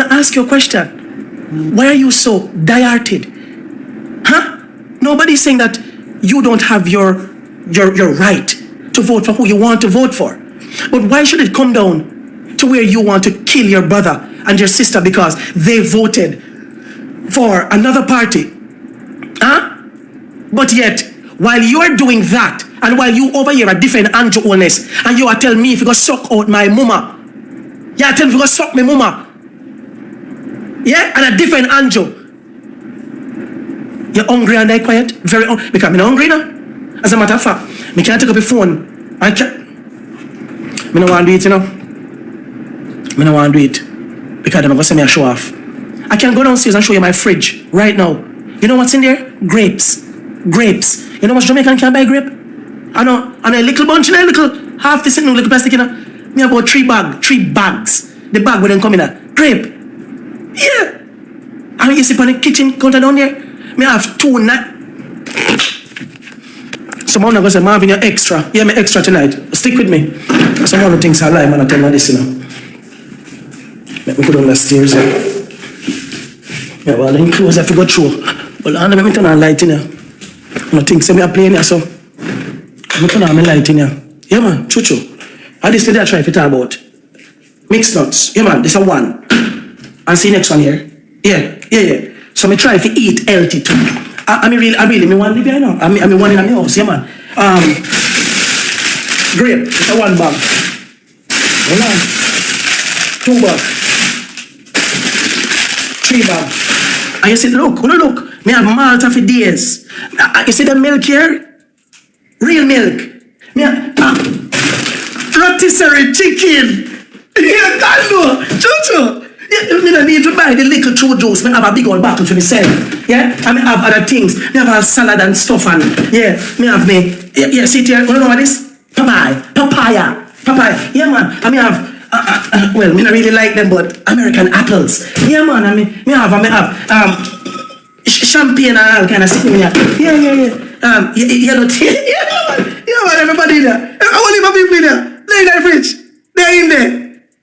I ask you a question. Why are you so die-hearted? Huh? Nobody's saying that you don't have your right to vote for who you want to vote for. But why should it come down to where you want to kill your brother and your sister because they voted for another party? Huh? But yet, while you are doing that, and while you over here are defend Andrew Holness, and you are telling me if you go suck out my mama, you are telling me if you go suck my mama, yeah, and I defend Andrew. You're hungry and I quiet? Very hungry. Because I'm hungry now. As a matter of fact, I can't take up your phone. I don't want to do it, you know. I don't want to do it. Because they're not going to send me a show off. I can go downstairs and show you my fridge right now. You know what's in there? Grapes. Grapes. You know what Jamaican can buy grape? I know. And a little bunch, a little, half this in little plastic, you know. Me about 3 bags. The bag where they come in a grape. Yeah. And you see on the kitchen counter down there? Me have 2 Someone going to say, Marvin, you're extra. Yeah, me extra tonight. Stick with me. Someone who thinks I lie, man, I tell me this, you know. Let me put on the stairs. Yeah, well, then close, I forgot through. Well, I'm going to turn on light in here. I think, say me a plane here, so. I'm going to turn on my light in here. Yeah, man, choo-choo. I just today I try to talk about mixed nuts. Yeah, man, this is a 1. I'll see next one here. Yeah. So I try to eat healthy too. I really, me want to live here now. I mean, one in my house, yeah, man. Grape, it's a 1 bag. 1, 2 bag, 3 bag. And you say, look, me have Malta for days. You see the milk here? Real milk. Me have rotisserie chicken. Yeah, God no, choo-choo. Yeah, me don't need to buy the little true juice. Me have a big old bottle for myself. Yeah, and me have other things. Me have a salad and stuff and yeah, me have me. Yeah, see here. You know what this? Papaya. Yeah, man. And me have. Well, me not really like them, but American apples. Yeah, man. And me have champagne and all kind of sitting here. Yeah. Yellow tea. Yeah, man. Everybody there. I want to leave my people there. They're in the fridge. They're in there.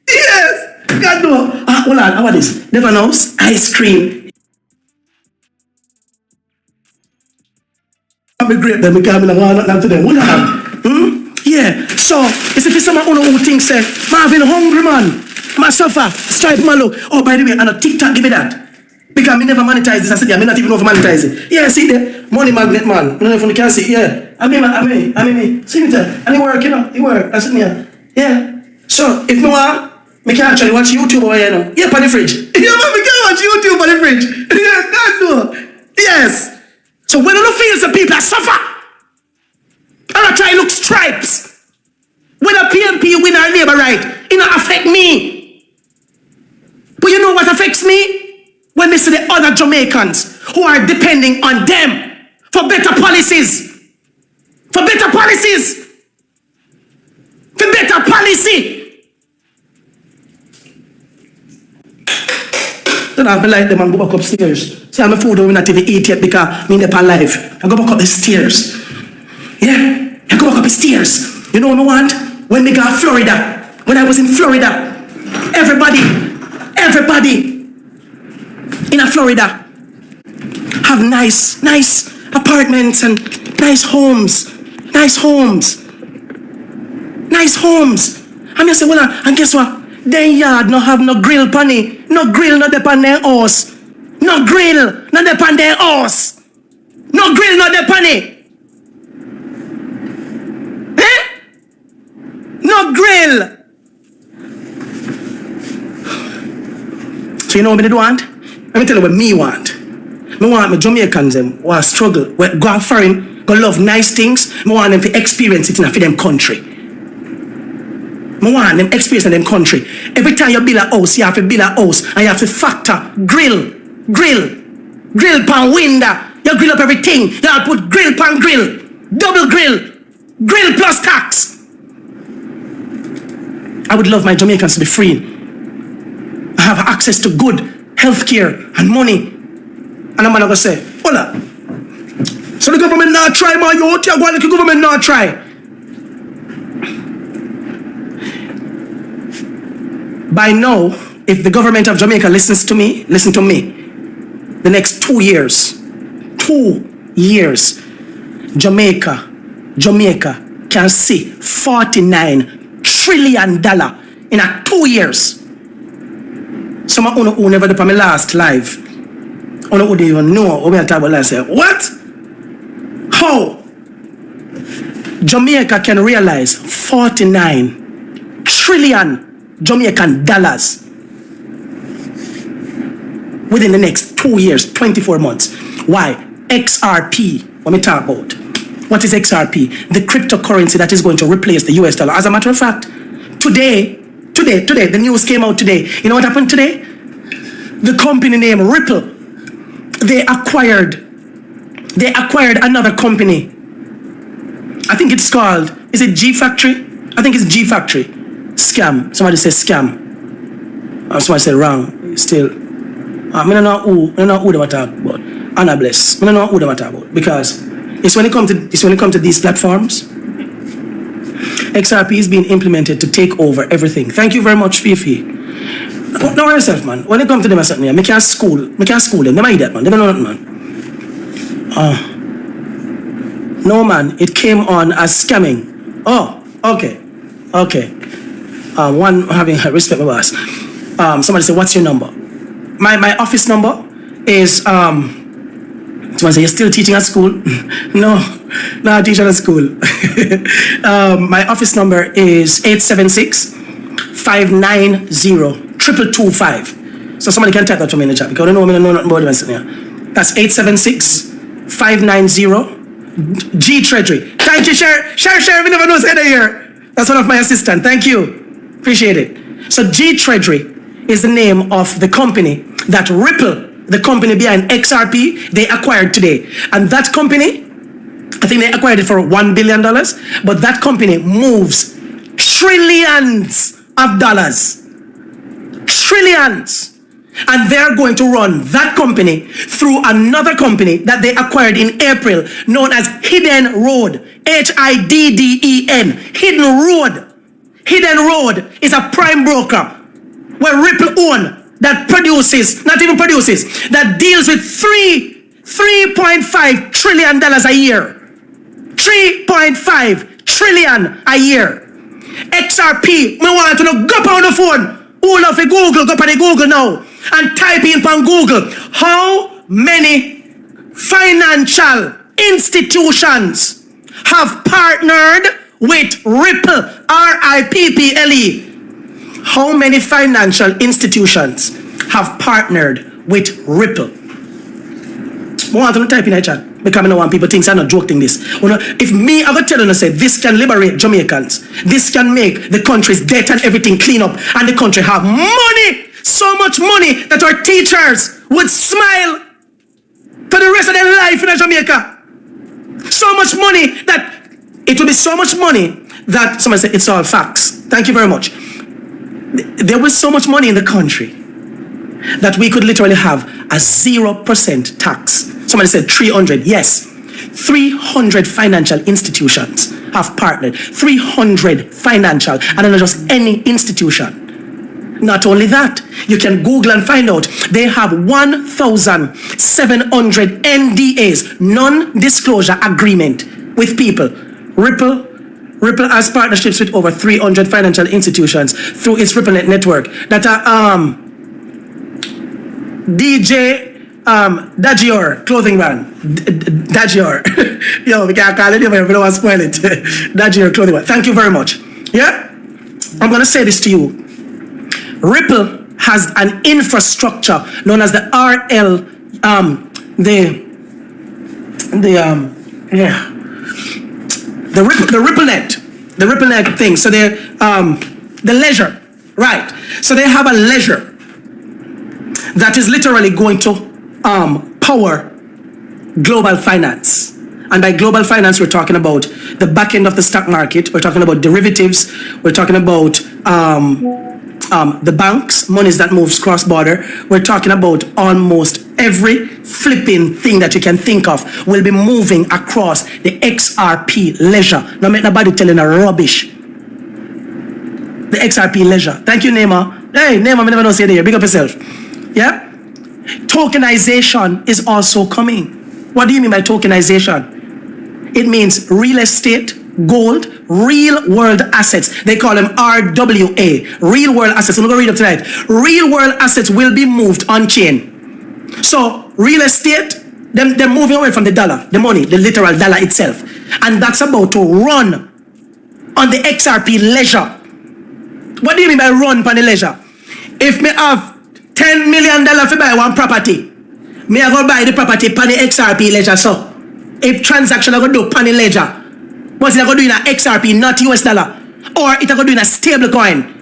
Yes. God no. Hold on. How about this? Never knows. Ice cream. I'm a grape. Then we can't be like, not to them. What happened? Yeah. So, it's if it's someone who thinks, Marvin hungry man. I suffer. Stripe my look. Oh, by the way, and a TikTok give me that. Because I never monetize this. I said, yeah, I not even know if I monetize it. Yeah, see the money magnet man. I don't know if you can see. Yeah. I mean, see it there. And it work, you know. It work. I said, yeah. So, if no one, I can actually watch YouTube over here now. Yeah, on the fridge. Yeah, man, I can watch YouTube on the fridge. Yeah, God no. Yes. So when you feel the people suffer, and I try to look stripes. When a PMP win our labor right, it don't affect me. But you know what affects me? When they see the other Jamaicans who are depending on them for better policies. For better policies. For better policy. Then I like them and go back upstairs. See, I'm a food I'm not even eat yet because I'm in the life. I go back up the stairs. Yeah, I go back up the stairs. You know what I want? When we got Florida, when I was in Florida, everybody in Florida have nice apartments and nice homes. And you say, well, and guess what? Their yard no have no grill panny. No grill no dep on their house. No grill no dep on their house. No grill no dep on it. No grill. So you know what I want? Let me tell you what me want. I want my Jamaicans them who are struggle, who go foreign, go love nice things. I want them to experience it in them country. I want them experience in them country. Every time you build a house, you have to build a house and you have to factor grill pan window. You grill up everything. You have to put grill pan grill, double grill plus tax. I would love my Jamaicans to be free. I have access to good healthcare and money. And I'm gonna say, hola. So the government not try my youth, you're going to the government not try. By now, if the government of Jamaica listen to me, the next 2 years, Jamaica can see $49 trillion in 2 years. Some of you who never did my last live, who don't even know what I'm talking about, say, what? How? Jamaica can realize 49 trillion Jamaican dollars within the next 2 years, 24 months. Why? XRP, what me talk about. What is XRP? The cryptocurrency that is going to replace the US dollar. As a matter of fact, today, the news came out today. You know what happened today? The company named Ripple, they acquired another company. I think it's called, is it G Factory? I think it's G Factory. Scam. Somebody says scam. Somebody said wrong. Still. I don't know who they talk about. Anna bless. I don't know who they talk about. Because it's when it comes to these platforms, XRP is being implemented to take over everything. Thank you very much, Fifi. Don't worry yourself, man. When it comes to them or something, I can't school them. They might eat that, man. They don't know nothing, man. No, man. It came on as scamming. Oh, okay. One having respect my boss. Somebody said, what's your number? My office number is someone say, you're still teaching at school? No, I teach at school. My office number is 876-590-2225. So somebody can type that to me in the chat because I don't know nothing about it. That's 876-590 G Treasury. Thank you, Share. We never know what's here. That's one of my assistants. Thank you. Appreciate it. So G Treasury is the name of the company that Ripple, the company behind XRP, they acquired today. And that company, I think they acquired it for $1 billion, but that company moves trillions of dollars. Trillions. And they're going to run that company through another company that they acquired in April, known as Hidden Road. HIDDEN. Hidden Road. Hidden Road is a prime broker where Ripple own that deals with $3.5 trillion a year. $3.5 trillion a year. XRP, me want to know, go on the phone. All of the Google, go on the Google now. And type in on Google, how many financial institutions have partnered with Ripple, RIPPLE? How many financial institutions have partnered with Ripple? I want to type in the chat because I don't want people think I'm not joking this. If me, I would tell them, say this can liberate Jamaicans. This can make the country's debt and everything clean up and the country have money. So much money that our teachers would smile for the rest of their life in Jamaica. So much money that it will be so much money that somebody said it's all facts. Thank you very much. There was so much money in the country that we could literally have a 0% tax. Somebody said 300. Yes, 300 financial institutions have partnered. 300 financial, and not just any institution. Not only that, you can Google and find out they have 1,700 NDAs, non-disclosure agreement with people. Ripple has partnerships with over 300 financial institutions through its RippleNet network that are DJ Dagior clothing brand. Dagior. Yo, we can't call it, we don't want to spoil it. Dagior clothing brand. Thank you very much. Yeah? I'm going to say this to you. Ripple has an infrastructure known as the the RippleNet thing. So they're the leisure, right? So they have a leisure that is literally going to power global finance. And by global finance, we're talking about the back end of the stock market. We're talking about derivatives. We're talking about the banks, monies that moves cross-border. We're talking about almost every flipping thing that you can think of will be moving across the XRP ledger. Now make nobody telling a rubbish. The XRP ledger. Thank you, Neymar. Hey, name I never know say there. Big up yourself. Yeah? Tokenization is also coming. What do you mean by tokenization? It means real estate, gold, real world assets. They call them RWA, real world assets. I'm going to read it tonight. Real world assets will be moved on chain. So real estate, they're moving away from the dollar, the money, the literal dollar itself. And that's about to run on the XRP ledger. What do you mean by run on the ledger? If me have $10 million to buy one property, me I go buy the property on the XRP ledger. So if transaction I go do on the ledger, but it's going to do in a XRP, not US dollar. Or it's going to do in a stable coin.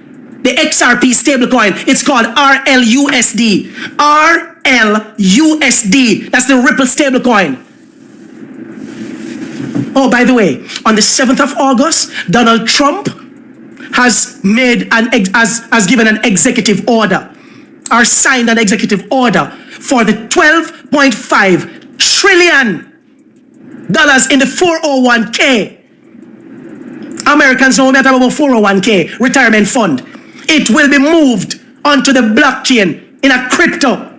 The XRP stable coin, it's called RLUSD. RLUSD. That's the Ripple stable coin. Oh, by the way, on the 7th of August, Donald Trump has given an executive order, or signed an executive order for the $12.5 trillion in the 401k. Americans know about 401k, retirement fund. It will be moved onto the blockchain in a crypto.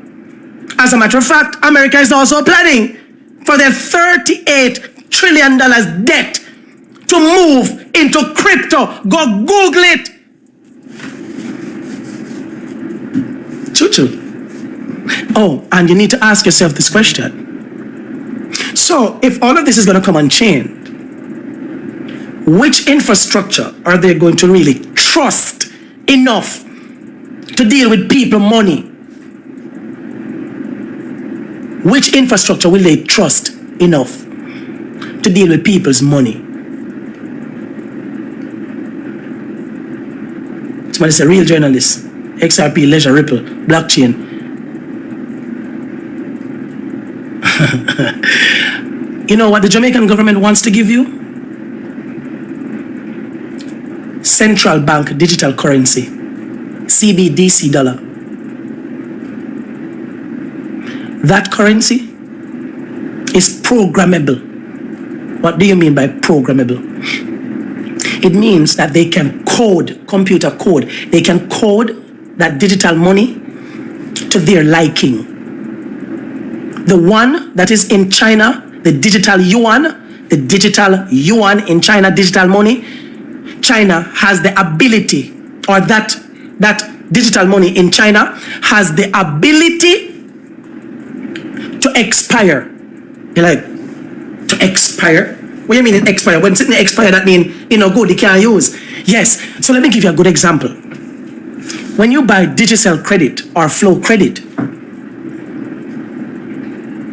As a matter of fact, America is also planning for their $38 trillion debt to move into crypto. Go Google it. Choo-choo. Oh, and you need to ask yourself this question. So, if all of this is going to come on chain, which infrastructure are they going to really trust enough to deal with people money? Which infrastructure will they trust enough to deal with people's money? Somebody's a real journalist. XRP, Ledger, Ripple, blockchain. You know what the Jamaican government wants to give you? Central bank digital currency, CBDC dollar. That currency is programmable. What do you mean by programmable? It means that they can code, computer code, they can code that digital money to their liking. The one that is in China, the digital yuan in China, digital money, China has the ability, or that digital money in China has the ability to expire. You're like, to expire? What do you mean it expire? When it's expire, that means, good, you can't use. Yes, so let me give you a good example. When you buy digital credit or flow credit,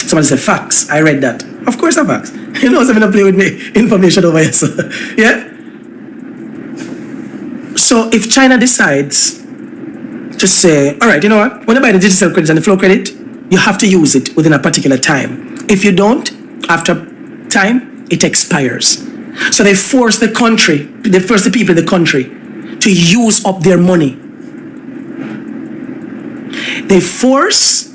somebody said, facts, I read that. Of course I facts. You know, I'm going to play with me information over here, so, yeah? So if China decides to say, all right, you know what? When you buy the digital credits and the flow credit, you have to use it within a particular time. If you don't, after time, it expires. So they force the country, they force the people in the country to use up their money. They force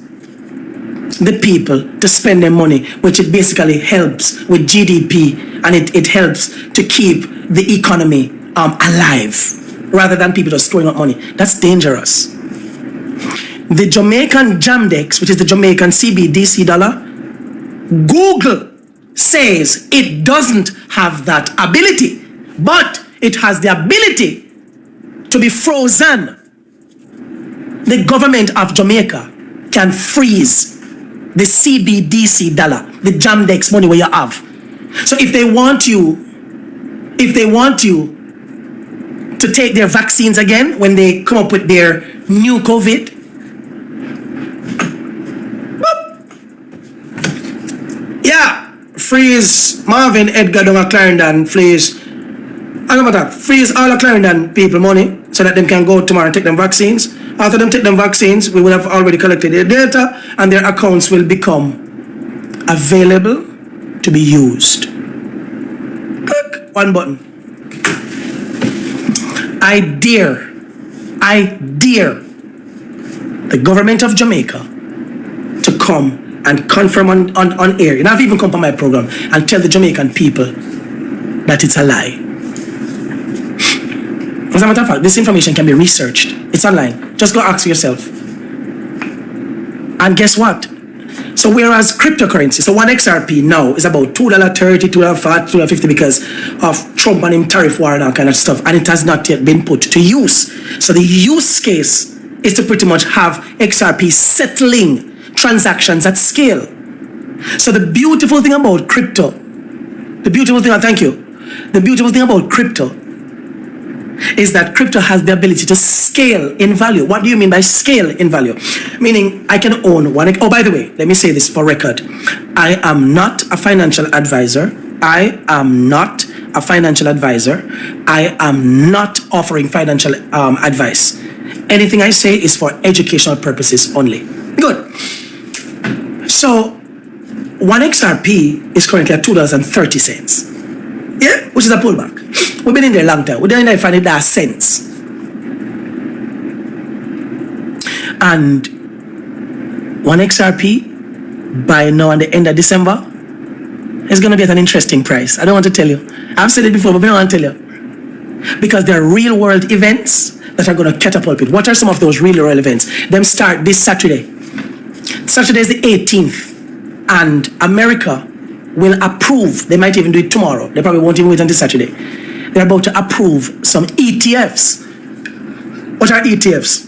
the people to spend their money, which it basically helps with GDP, and it helps to keep the economy alive, rather than people just throwing up money. That's dangerous. The Jamaican JAMDEX, which is the Jamaican CBDC dollar, Google says it doesn't have that ability, but it has the ability to be frozen. The government of Jamaica can freeze the CBDC dollar, the JAMDEX money where you have. So if they want you to take their vaccines again when they come up with their new COVID, yeah, freeze Marvin, Edgar, down at Clarendon, freeze. I don't matter, freeze all the Clarendon people money so that they can go tomorrow and take them vaccines. After them take them vaccines, we will have already collected their data and their accounts will become available to be used. Click one button. I dare the government of Jamaica to come and confirm on air, and I've even come on my program and tell the Jamaican people that it's a lie. As a matter of fact, this information can be researched. It's online. Just go ask yourself. And guess what? So whereas cryptocurrency, so one XRP now is about $2.30, $2.40, $2.50 because of Trump and him tariff war and all kind of stuff, and it has not yet been put to use. So the use case is to pretty much have XRP settling transactions at scale. So the beautiful thing about crypto, the beautiful thing about crypto is that crypto has the ability to scale in value. What do you mean by scale in value? Meaning I can own one. Oh, by the way, let me say this for record. I am not a financial advisor. I am not a financial advisor. I am not offering financial advice. Anything I say is for educational purposes only. Good. So, one XRP is currently at $2.30. Yeah, which is a pullback. We've been in there a long time. We don't even find it that sense. And one XRP by now and the end of December is going to be at an interesting price. I don't want to tell you. I've said it before, but I don't want to tell you. Because there are real world events that are going to catapult it. What are some of those real world events? Them start this Saturday. Saturday is the 18th. And America will approve, they might even do it tomorrow. They probably won't even wait until Saturday. They're about to approve some ETFs. What are ETFs?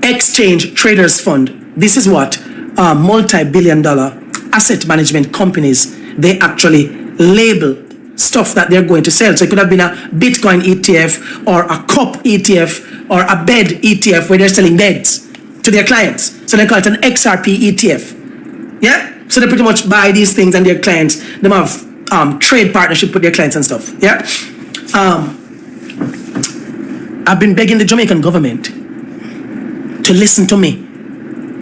Exchange Traders Fund. This is what multi-billion-dollar asset management companies, they actually label stuff that they're going to sell. So it could have been a Bitcoin ETF or a cup ETF or a bed ETF where they're selling beds to their clients. So they call it an XRP ETF. Yeah? So they pretty much buy these things and their clients, they have trade partnership with their clients and stuff. Yeah? I've been begging the Jamaican government to listen to me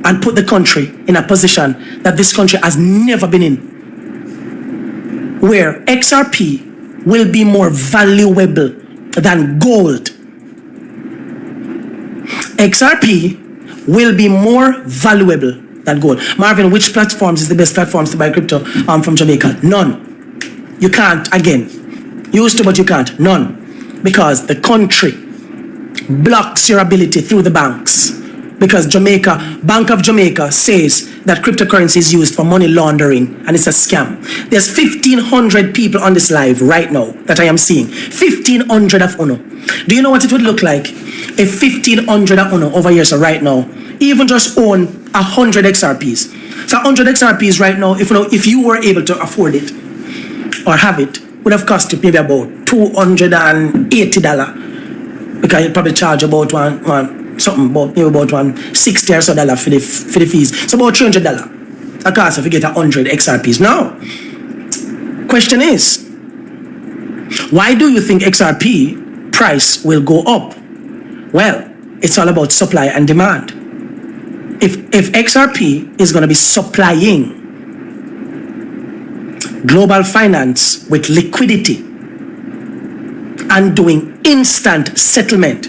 and put the country in a position that this country has never been in, where XRP will be more valuable than gold. XRP will be more valuable than gold. Marvin, which platforms is the best platforms to buy crypto from Jamaica? None. You can't, again. Used to, but you can't. None. Because the country blocks your ability through the banks. Because Bank of Jamaica says that cryptocurrency is used for money laundering and it's a scam. There's 1,500 people on this live right now that I am seeing. 1,500 of UNO. Do you know what it would look like if 1,500 of UNO over here, so right now, even just own 100 XRPs. So 100 XRPs right now, if you were able to afford it or have it, would have cost you maybe about $280. Because you'd probably charge about about $160 or so for the fees. So about $300. That cost if you get 100 XRPs. Now, question is, why do you think XRP price will go up? Well, it's all about supply and demand. If XRP is going to be supplying global finance with liquidity and doing instant settlement,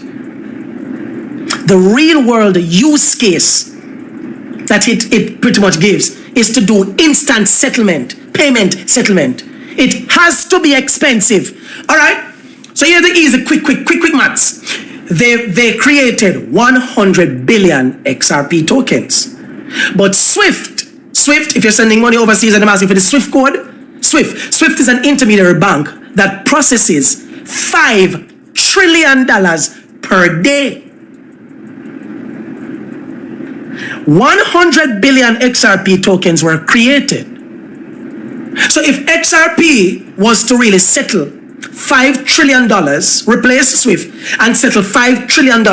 the real world use case that it pretty much gives is to do instant settlement, payment settlement. It has to be expensive. All right? So here's the easy, quick maths. They created 100 billion XRP tokens. But Swift, if you're sending money overseas and I'm asking for the Swift code, Swift is an intermediary bank that processes $5 trillion per day. 100 billion XRP tokens were created. So if XRP was to really settle $5 trillion, replace Swift, and settle $5 trillion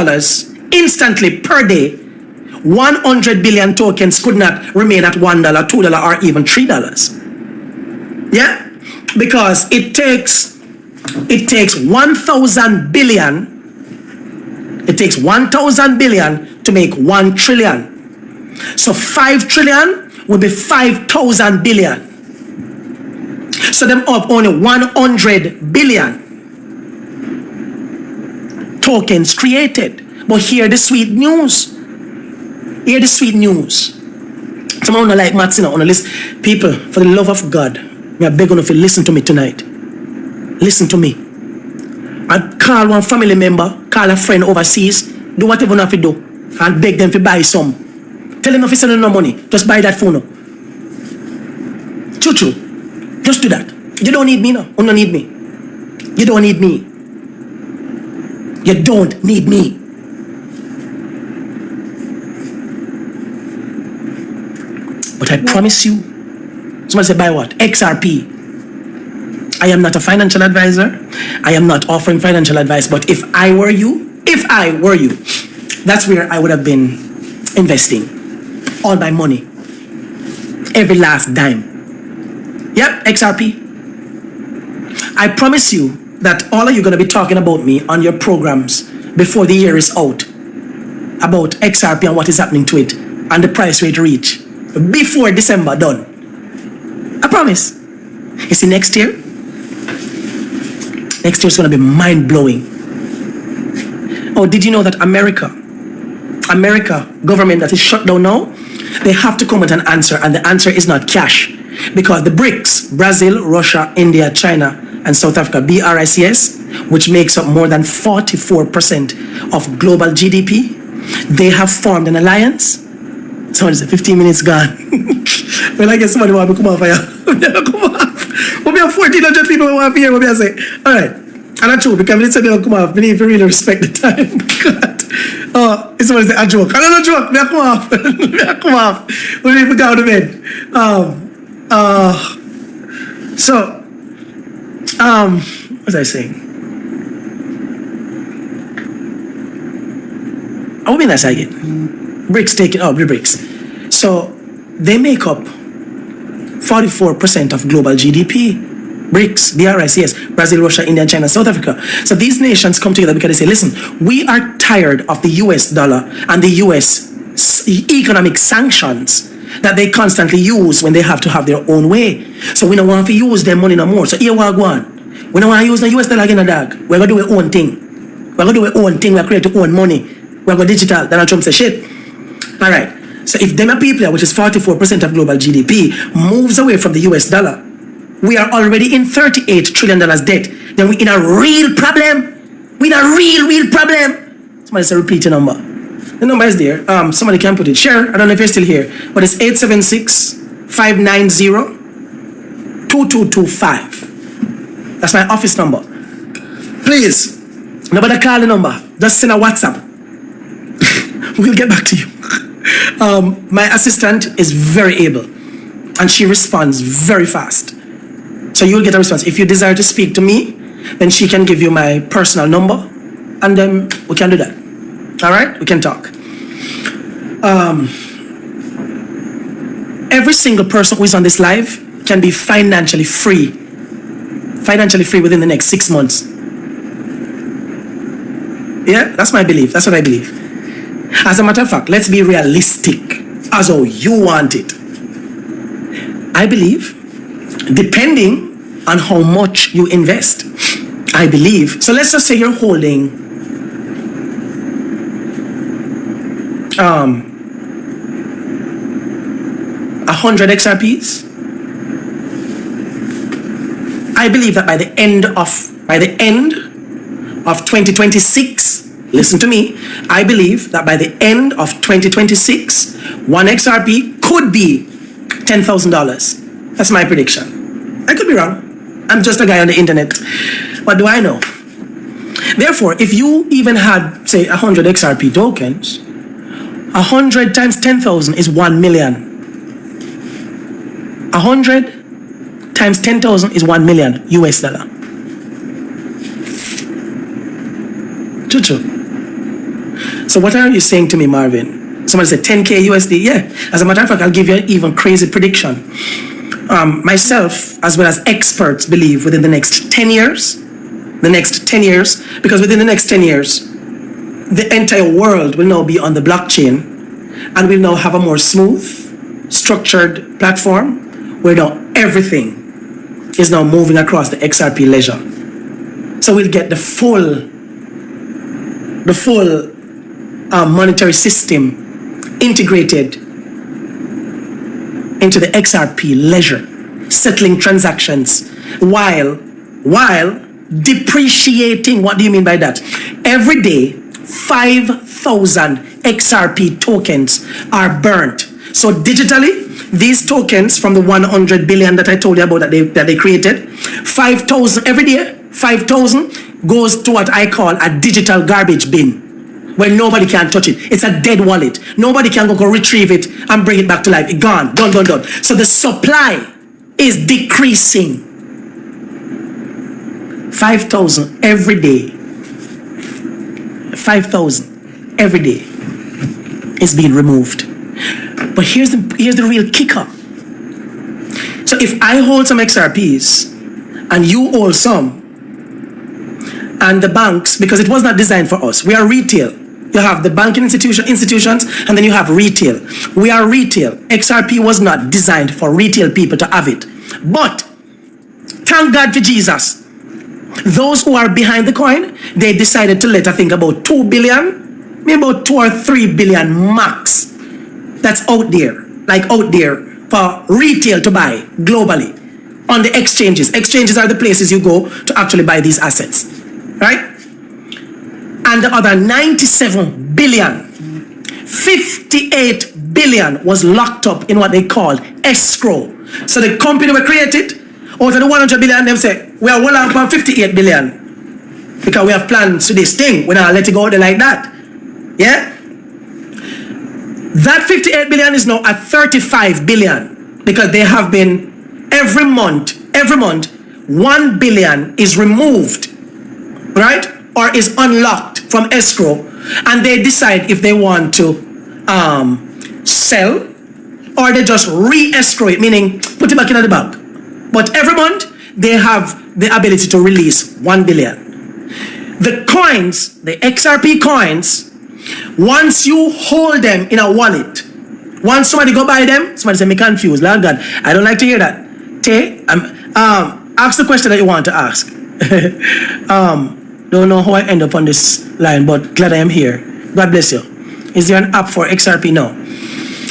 instantly per day, 100 billion tokens could not remain at $1, $2, or even $3. Yeah? Because it takes 1,000 billion. It takes 1,000 billion to make 1 trillion. So 5 trillion would be 5,000 billion. So them up only 100 billion tokens created. But hear the sweet news. Hear the sweet news. Someone don't like maths, listen. People, for the love of God, I beg you to listen to me tonight. Listen to me. I call one family member, call a friend overseas, Do whatever you have to do and beg them to buy some. Tell them if you send no money, just buy that phone. Choo-choo. Just do that. You don't need me now. You don't need me. You don't need me. You don't need me. But I promise you, somebody say buy what? XRP. I am not a financial advisor. I am not offering financial advice. But if I were you, that's where I would have been investing all my money. Every last dime. Yep, XRP. I promise you that all of you are going to be talking about me on your programs before the year is out. About XRP and what is happening to it. And the price rate reach. Before December done. I promise. You see, next year is going to be mind-blowing. Oh, did you know that America government that is shut down now, they have to come with an answer, and the answer is not cash. Because the BRICS, Brazil, Russia, India, China, and South Africa, BRICS, which makes up more than 44% of global GDP, they have formed an alliance. Somebody said 15 minutes gone. Well, I guess somebody want to come off here. Come off. We have 1,400 people who want to hear what I say. All right. And that's true, because when they say they don't come off, we need to really respect the time. It's somebody say a joke. I don't know joke. We have come off. We have come off. We need to go to bed. What was I saying? What mean I say again? BRICS taking the BRICS. So they make up 44% of global GDP. BRICS, BRICS, Brazil, Russia, India, China, South Africa. So these nations come together because they say, listen, we are tired of the US dollar and the US economic sanctions that they constantly use when they have to have their own way. So we don't want to use their money no more. So here we are going. We don't want to use the US dollar again, dog. We're going to do our own thing. We're going to do our own thing. We're going to create our own money. We're going digital. Donald Trump says shit. All right. So if them people, which is 44% of global GDP, moves away from the US dollar, we are already in $38 trillion debt. Then we're in a real problem. We're in a real problem. Somebody say repeat your number. The number is there. Somebody can put it. Share. I don't know if you're still here, but it's 876-590-2225. That's my office number. Please, nobody call the number. Just send a WhatsApp. We'll get back to you. My assistant is very able, and she responds very fast. So you'll get a response. If you desire to speak to me, then she can give you my personal number, and then we can do that. All right? We can talk. Every single person who is on this live can be financially free within the next 6 months. Yeah, that's my belief. That's what I believe. As a matter of fact, let's be realistic as how you want it. I believe, depending on how much you invest, I believe. So let's just say you're holding 100 XRPs. I believe that by the end of 2026, listen to me, I believe that by the end of 2026, one XRP could be $10,000. That's my prediction. I could be wrong. I'm just a guy on the internet. What do I know? Therefore, if you even had, say, 100 XRP tokens, 100 times 10,000 is 1 million. 100 times 10,000 is 1 million US dollar. Chuchu. So what are you saying to me, Marvin? Somebody said 10K USD. Yeah. As a matter of fact, I'll give you an even crazy prediction. Myself, as well as experts, believe within the next 10 years, because within the next 10 years, the entire world will now be on the blockchain, and we'll now have a more smooth, structured platform where now everything is now moving across the XRP ledger. So we'll get the full monetary system integrated into the XRP ledger, settling transactions while depreciating. What do you mean by that? Every day 5,000 XRP tokens are burnt. So digitally, these tokens from the 100 billion that I told you about that they created, 5,000 every day, 5,000 goes to what I call a digital garbage bin, where nobody can touch it. It's a dead wallet. Nobody can go retrieve it and bring it back to life. It's gone, done. So the supply is decreasing. 5,000 every day. 5,000 every day is being removed. But here's the real kicker. So if I hold some XRPs and you hold some, and the banks, because it was not designed for us, we are retail. You have the banking institutions, and then you have retail. We are retail. XRP was not designed for retail people to have it. But thank God for Jesus. Those who are behind the coin, they decided to let, I think, about 2 billion, maybe about 2 or 3 billion max. That's out there, for retail to buy globally on the exchanges. Exchanges are the places you go to actually buy these assets, right? And the other 97 billion, 58 billion was locked up in what they call escrow. So the company were created, out of the 100 billion, they say, we are well up on 58 billion because we have plans to this thing. We're not let it go there like that. Yeah? That 58 billion is now at 35 billion because they have been every month, 1 billion is removed, right? Or is unlocked from escrow, and they decide if they want to sell or they just re-escrow it, meaning put it back in the bank. But every month they have the ability to release 1 billion. The coins, the XRP coins, once you hold them in a wallet, once somebody go buy them, somebody say, me confused. Lord God, I don't like to hear that. Tay, ask the question that you want to ask. Don't know how I end up on this line, but glad I am here. God bless you. Is there an app for XRP? No.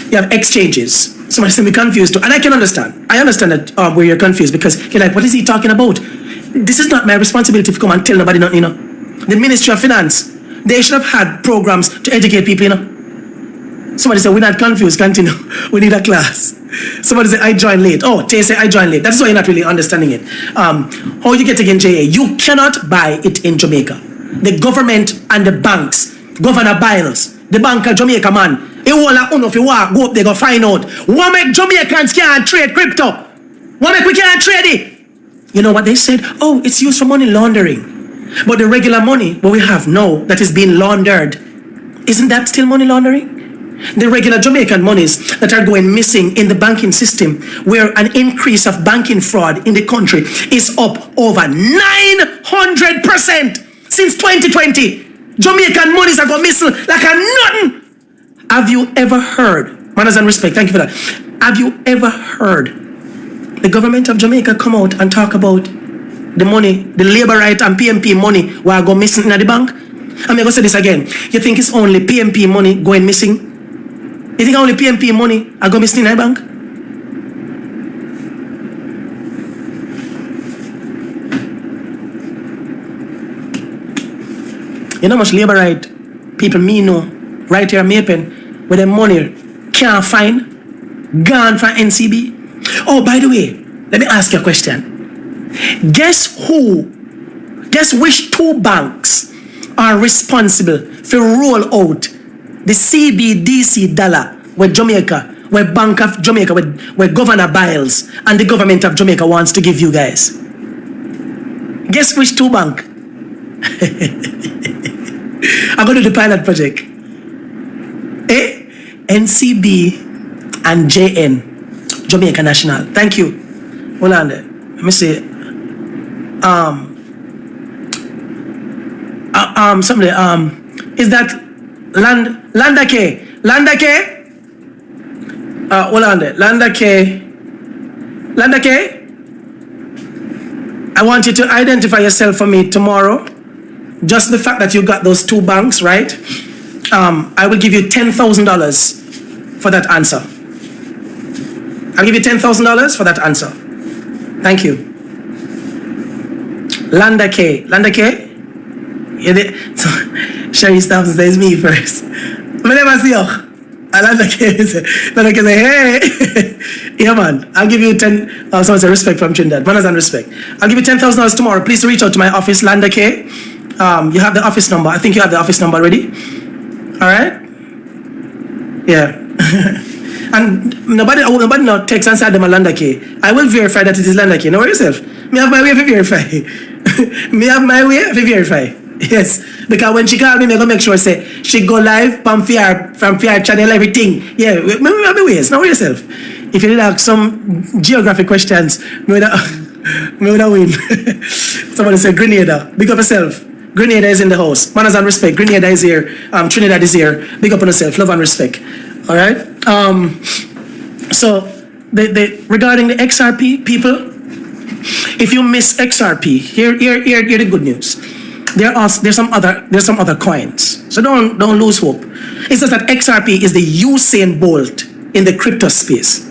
You have exchanges. Somebody say me confused too. And I can understand. I understand that where you're confused because you're like, what is he talking about? This is not my responsibility to come and tell nobody nothing, The Ministry of Finance, they should have had programs to educate people, Somebody said, we're not confused, continue. We need a class. Somebody said, I joined late. Oh, Tay say, I joined late. That's why you're not really understanding it. How you get again, JA? You cannot buy it in Jamaica. The government and the banks, Governor Biles, the Bank of Jamaica, man, he won't let if you walk, go up there, go find out. What make Jamaicans can't trade crypto? What make we can't trade it? You know what they said? Oh, it's used for money laundering. But the regular money, what we have now, that is being laundered, isn't that still money laundering? The regular Jamaican monies that are going missing in the banking system, where an increase of banking fraud in the country is up over 900% since 2020. Jamaican monies are going missing like a nothing. Have you ever heard, manners and respect, thank you for that. Have you ever heard the government of Jamaica come out and talk about the money, the labor right and PMP money where go missing in the bank? I'm going to say this again. You think it's only PMP money going missing? You think only PMP money are going missing in the bank? You know how much labor right people me know right here Mapen where the money can't find, gone for NCB? Oh, by the way, let me ask you a question. Guess which two banks are responsible for roll out the CBDC dollar where Jamaica, where Bank of Jamaica, where Governor Biles and the government of Jamaica wants to give you guys? Guess which two bank? I'm going to do the pilot project. NCB and JN, Jamaica National. Thank you. Hold on there. Let me see. Somebody, is that Landake? Hold on there. Landake. I want you to identify yourself for me tomorrow. Just the fact that you got those two banks, right? I will give you $10,000 for that answer. I'll give you $10,000 for that answer. Thank you. Landake. Sherry Stafford says me first. I never see you. Landa K say, hey. Yeah, man. I'll give you 10. Someone say respect from Trinidad. Manners and respect. I'll give you $10,000 tomorrow. Please reach out to my office, Landa K. You have the office number. I think you have the office number already. All right. Yeah. And nobody now text and say them a Landa K. I will verify that it is Landa K. Know yourself. Me have my way to verify. Me have my way to verify. Yes. Because when she call me, I'm going to make sure say she go live from fear channel, everything. Yeah. Me have my ways. Know yourself. If you did ask some geographic questions, me would win. Somebody said Grenada. Big up yourself. Grenada is in the house. Manners and respect. Grenada is here. Trinidad is here. Big up on yourself. Love and respect. All right. So regarding the XRP people, if you miss XRP, here the good news. There's some other coins. So don't lose hope. It says that XRP is the Usain Bolt in the crypto space.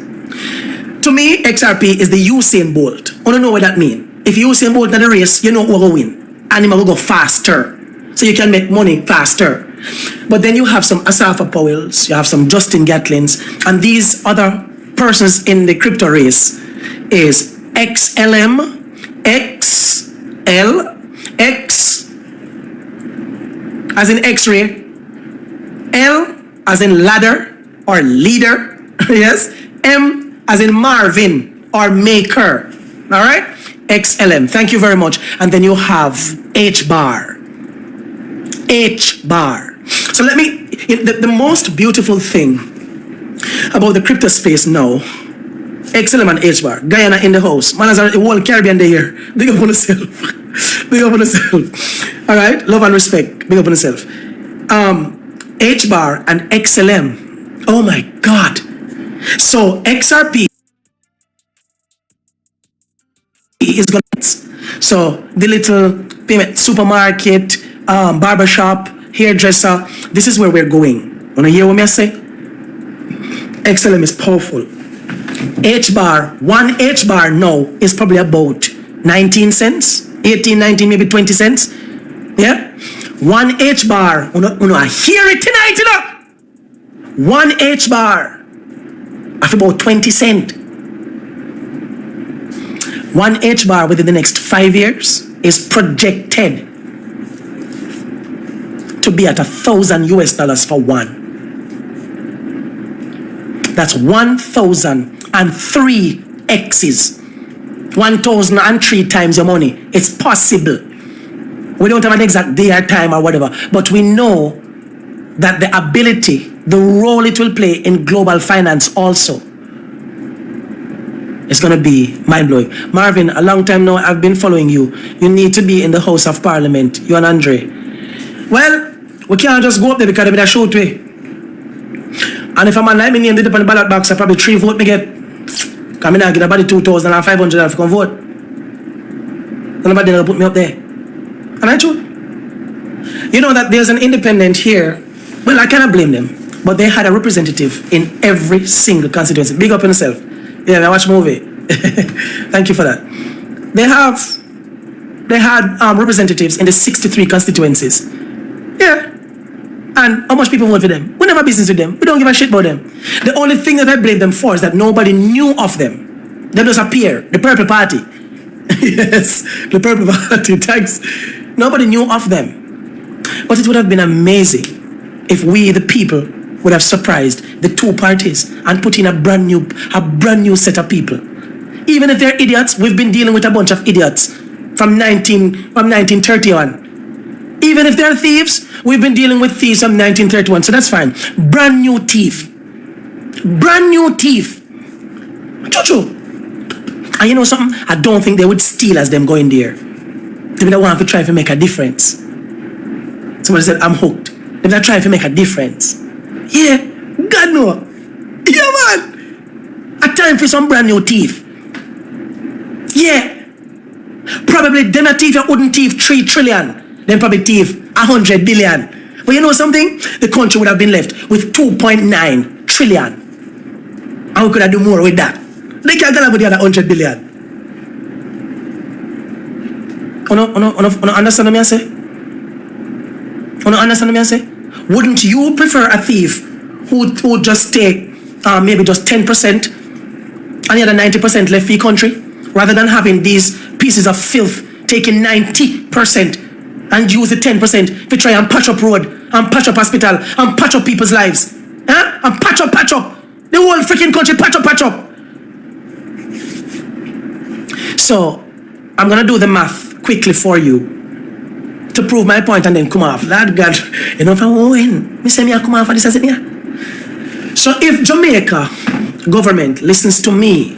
To me, XRP is the Usain Bolt. I don't know what that means. If Usain Bolt in the race, you know who will win. And he will go faster. So you can make money faster. But then you have some Asafa Powells, you have some Justin Gatlins, and these other persons in the crypto race is XLM, XL, X as in X-ray, L as in ladder or leader, yes, M as in Marvin or maker, all right? XLM, thank you very much. And then you have H bar. So let me, the most beautiful thing about the crypto space now, XLM and H bar, Guyana in the house, man, as a whole Caribbean day here, big up on yourself. Big up on yourself. All right, love and respect, big up on yourself. H bar and XLM, oh my God. So XRP is going to, so the little payment supermarket, barbershop, hairdresser, this is where we're going. Wanna hear what I say? XLM is powerful. H bar, one H bar now is probably about 19 cents, 18, 19, maybe 20 cents. Yeah? One H bar, I hear it tonight, you know? One H bar of about 20 cents. One H bar within the next 5 years is projected to be at $1,000 for one. That's 1,003 X's. 1,003 times your money. It's possible. We don't have an exact day or time or whatever, but we know that the ability, the role it will play in global finance also, it's going to be mind-blowing. Marvin, a long time now, I've been following you. You need to be in the House of Parliament, you and Andre. Well, we can't just go up there because they're a shoot way. And if a man like me name the on the ballot box, I probably 3 votes me get. Because I get about 2,500 to come vote. And nobody will put me up there. And I true. You know that there's an independent here. Well, I cannot blame them. But they had a representative in every single constituency. Big up on yourself. Yeah, I watch movie. Thank you for that. They had representatives in the 63 constituencies. Yeah. And how much people vote for them? We never have business with them. We don't give a shit about them. The only thing that I blame them for is that nobody knew of them. They just appear. The Purple Party. Yes, the Purple Party. Thanks. Nobody knew of them. But it would have been amazing if we, the people, would have surprised the two parties and put in a brand new set of people. Even if they're idiots, we've been dealing with a bunch of idiots from 1931. Even if they're thieves, we've been dealing with thieves from 1931, so that's fine. Brand new thief. Brand new thief. Chuchu. And you know something? I don't think they would steal as them going there. They would want to try to make a difference. Somebody said, I'm hooked. They would try to make a difference. Yeah, God no. Yeah, man. A time for some brand new thief. Yeah. Probably them a thief, you wouldn't thief 3 trillion. Then probably thief 100 billion. But you know something? The country would have been left with 2.9 trillion. And we could have done more with that. They can't tell about the other 100 billion. Understand what I say? You understand what I say? Wouldn't you prefer a thief who just take maybe just 10% and the other 90% left for your country, rather than having these pieces of filth taking 90% and use the 10% to try and patch up road and patch up hospital and patch up people's lives? Huh? And patch up the whole freaking country, patch up. So I'm gonna do the math quickly for you to prove my point and then come off. That God, you know, if I win, me say me I come off for this as it here. So if Jamaica government listens to me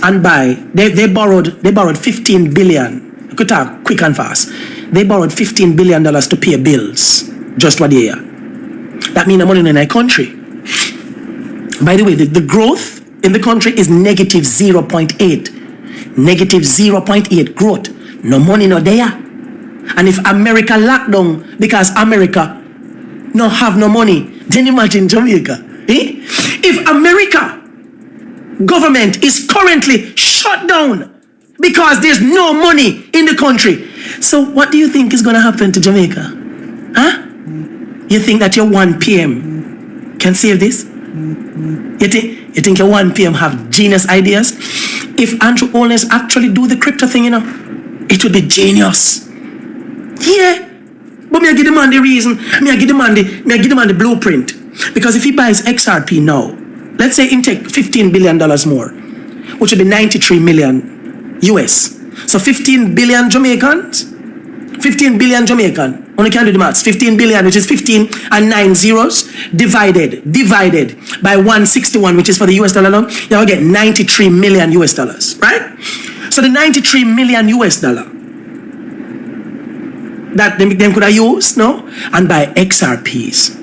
and they borrowed 15 billion. You could talk quick and fast. They borrowed $15 billion to pay bills just one year. That means the money in our country. By the way, the growth in the country is negative 0.8. Negative 0.8 growth. No money no there. And if America locked down because America no have no money, then imagine Jamaica. If America government is currently shut down because there's no money in the country, so what do you think is going to happen to Jamaica? Huh? You think that your 1 p.m. can save this? You think your 1 p.m. have genius ideas? If Andrew Holness actually do the crypto thing, you know, it would be genius. Yeah. But me I give the man the reason. Me I give the man the blueprint. Because if he buys XRP now, let's say he take $15 billion more, which would be 93 million US. So 15 billion Jamaicans, 15 billion Jamaican. Only can do the maths. 15 billion, which is 15 and 9 zeros, divided by 161, which is for the US dollar now, you'll get 93 million US dollars, right? So the 93 million US dollar that them could have used, no? And buy XRPs.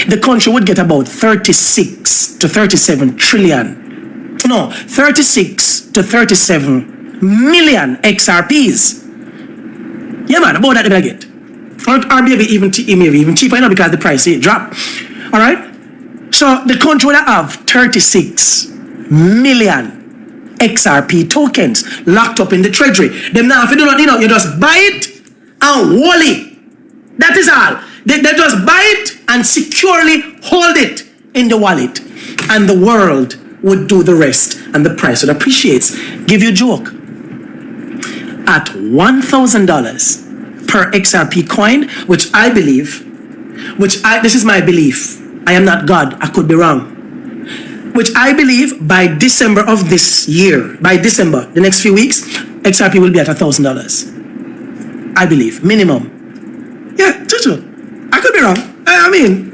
The country would get about 36 to 37 trillion. No, 36 to 37 million XRPs. Yeah, man, about that they get. Or maybe even cheaper, you know, because the price drop. All right? So the country would have 36 million XRP tokens locked up in the treasury. Them now, if you do not, you just buy it and hold it. That is all. They just buy it and securely hold it in the wallet. And the world would do the rest. And the price would appreciate. Give you a joke. At $1,000 per XRP coin, which I believe, this is my belief. I am not God. I could be wrong. Which I believe by December of this year, by December, the next few weeks, XRP will be at $1,000. I believe, minimum. Yeah, true. I could be wrong. I mean,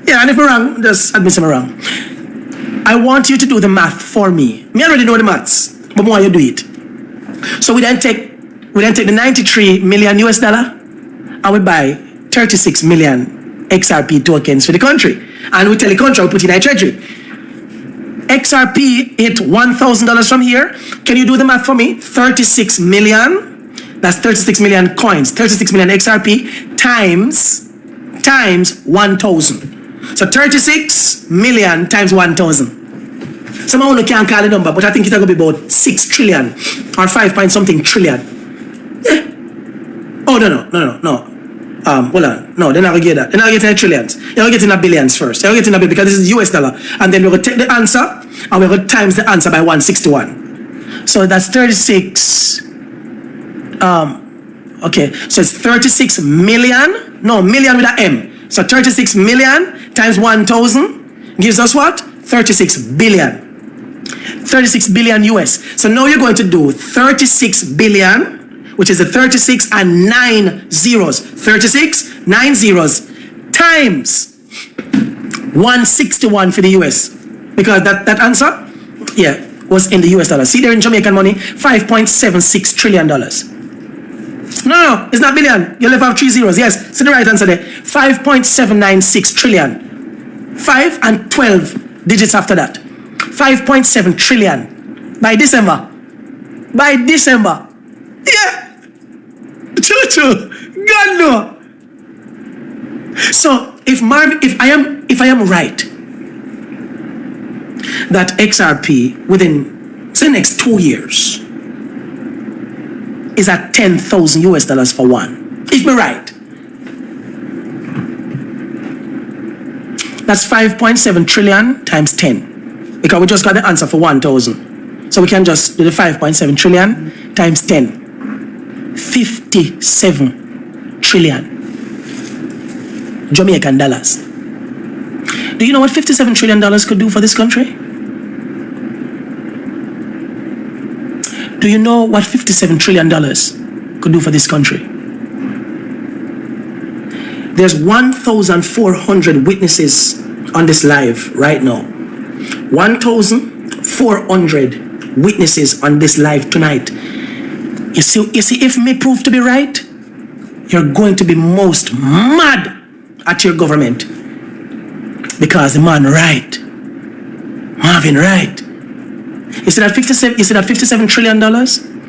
yeah, and if I'm wrong, just admit I'm wrong. I want you to do the math for me. Me already know the maths, but more you do it. So we then take the 93 million US dollar and we buy 36 million XRP tokens for the country. And we tell the country we put in our treasury. XRP hit $1,000 from here. Can you do the math for me? 36 million. That's 36 million coins. 36 million XRP times 1,000. So 36 million times 1,000. Someone can't call the number, but I think it's going to be about 6 trillion or 5 point something trillion. Yeah. Oh, no. Hold on. No, they're not going to get that. They're not getting trillions. They're going to get in a billions first. They're going to get in a billion because this is US dollar. And then we're going to take the answer and we're going to times the answer by 161. So that's 36. Okay, so it's 36 million. No, million with an M. So 36 million times 1,000 gives us what? 36 billion. 36 billion US. So now you're going to do 36 billion, which is a 36 and 9 zeros. 36, 9 zeros times 161 for the US. Because that answer, yeah, was in the US dollar. See there in Jamaican money, $5.76 trillion. No, it's not billion. You left out 3 zeros. Yes, see the right answer there. 5.796 trillion. 5 and 12 digits after that. 5.7 trillion. By December. Yeah. True. God no. So if I am right that XRP within the next 2 years is at $10,000 US for one. If we're right, That's 5.7 trillion times 10. Because we just got the answer for 1,000. So we can just do the 5.7 trillion times 10. 57 trillion Jamaican dollars. Do you know what $57 trillion could do for this country? Do you know what $57 trillion could do for this country? There's 1,400 witnesses on this live right now. 1,400 witnesses on this live tonight. You see, if me prove to be right, you're going to be most mad at your government. Because the man right. Marvin right. You see that $57 trillion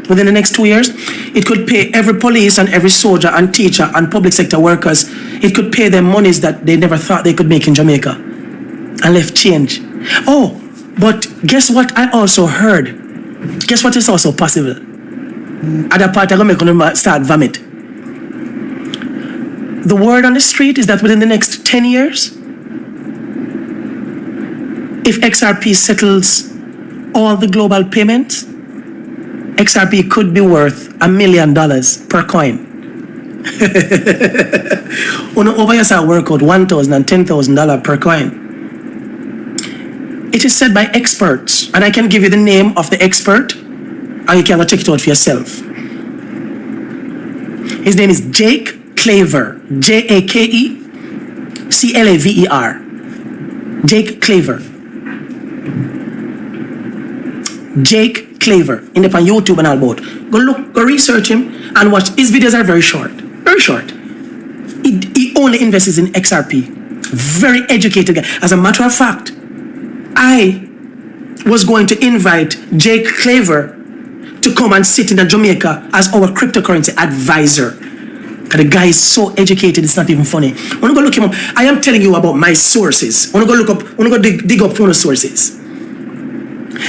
within the next 2 years? It could pay every police and every soldier and teacher and public sector workers. It could pay them monies that they never thought they could make in Jamaica. And left change. Oh, but guess what I also heard? Guess what is also possible? Other part I'm going to start vomit. The word on the street is that within the next 10 years, if XRP settles all the global payments, XRP could be worth $1 million per coin. Over here, work out $1,000 and $10,000 per coin. It is said by experts, and I can give you the name of the expert, and you can go check it out for yourself. His name is Jake Claver, J-A-K-E-C-L-A-V-E-R. Jake Claver. Jake Claver. In upon YouTube and all about. Go look, go research him and watch. His videos are very short. Very short. He only invests in XRP. Very educated guy. As a matter of fact, I was going to invite Jake Claver to come and sit in Jamaica as our cryptocurrency advisor. The guy is so educated, it's not even funny. When I go look him up, I am telling you about my sources. When I go look up, when I go dig up phone sources.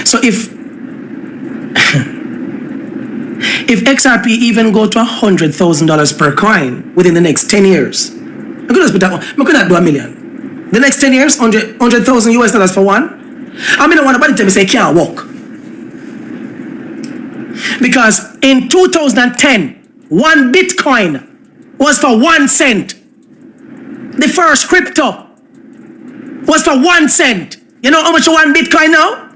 So if XRP even go to $100,000 per coin within the next 10 years, I could just put that one. I could not do $1 million. The next 10 years, 100,000 US dollars for one. I mean, I want to tell me say can't walk. Because in 2010, one Bitcoin was for 1 cent. The first crypto was for 1 cent. You know how much one Bitcoin now?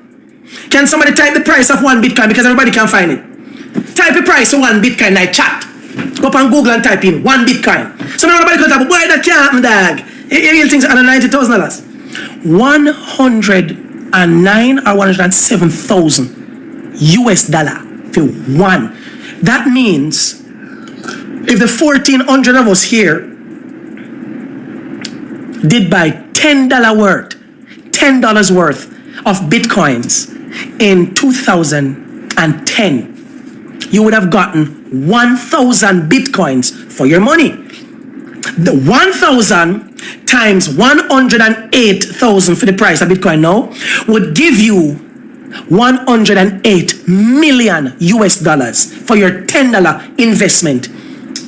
Can somebody type the price of one Bitcoin because everybody can find it? Type the price of one Bitcoin like chat. Go up on Google and type in one Bitcoin. So nobody can type, why that can't happen, dog? Real things under $90,000. 109 or 107,000 US dollar for one. That means if the 1,400 of us here did buy $10 worth of Bitcoins in 2010, you would have gotten 1,000 Bitcoins for your money. The 1,000 times 108,000 for the price of Bitcoin now would give you 108 million US dollars for your $10 investment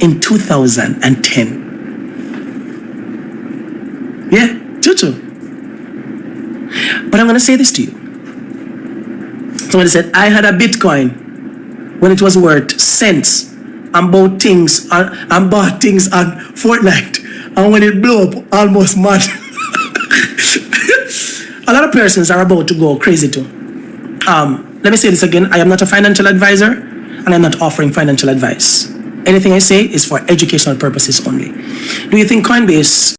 in 2010. Yeah, true. But I'm going to say this to you. Somebody said, I had a Bitcoin when it was worth cents and bought things on Fortnite. And when it blew up, almost mad. A lot of persons are about to go crazy too. Let me say this again. I am not a financial advisor and I'm not offering financial advice. Anything I say is for educational purposes only. Do you think Coinbase